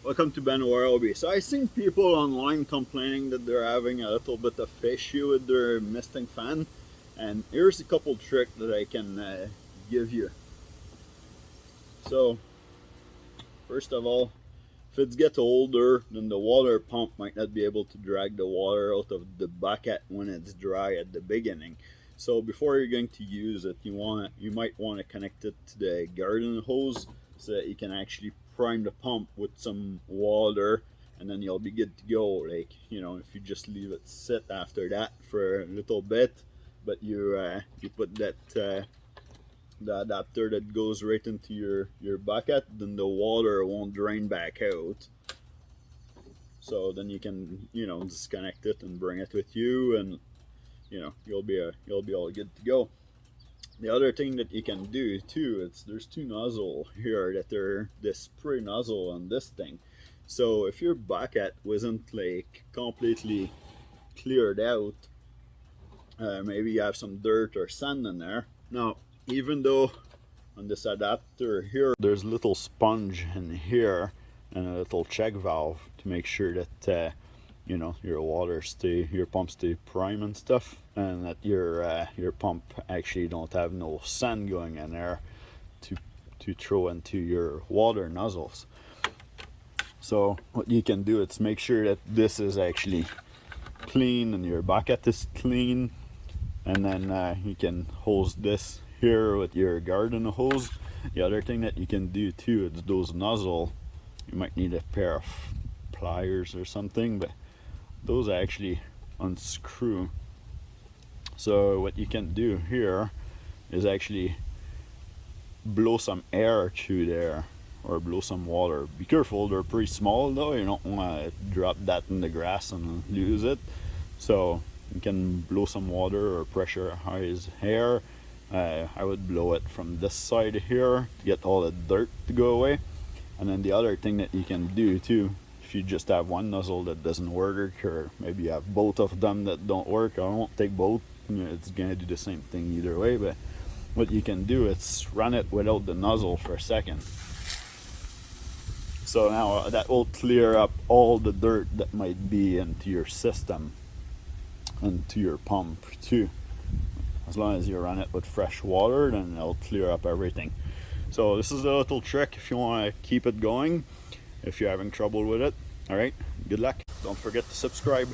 Welcome to Ben RYOBI. So I seen people online complaining that they're having a little bit of issue with their misting fan, and here's a couple tricks that I can give you. So first of all, if it gets older, then the water pump might not be able to drag the water out of the bucket when it's dry at the beginning. So before you're going to use it, you might want to connect it to the garden hose so that you can actually prime the pump with some water, and then you'll be good to go. Like, if you just leave it sit after that for a little bit, but you put that the adapter that goes right into your bucket, then the water won't drain back out. So then you can disconnect it and bring it with you, and you'll be all good to go. The other thing that you can do too, there's two nozzles here that are the spray nozzle on this thing. So if your bucket wasn't like completely cleared out, maybe you have some dirt or sand in there. Now, even though on this adapter here there's a little sponge in here and a little check valve to make sure that your pump stay prime and stuff, and that your pump actually don't have no sand going in there to throw into your water nozzles. So what you can do is make sure that this is actually clean and your bucket is clean, and then you can hose this here with your garden hose. The other thing that you can do too is those nozzles, you might need a pair of pliers or something, but those actually unscrew. So what you can do here is actually blow some air through there, or blow some water. Be careful, they're pretty small though, you don't want to drop that in the grass and lose it. So you can blow some water or pressurize air. I would blow it from this side here to get all the dirt to go away. And then the other thing that you can do too, if you just have one nozzle that doesn't work, or maybe you have both of them that don't work, I won't take both, it's gonna do the same thing either way, but what you can do is run it without the nozzle for a second. So now that will clear up all the dirt that might be into your system and to your pump too. As long as you run it with fresh water, then it'll clear up everything. So this is a little trick if you want to keep it going, if you're having trouble with it. All right, good luck. Don't forget to subscribe.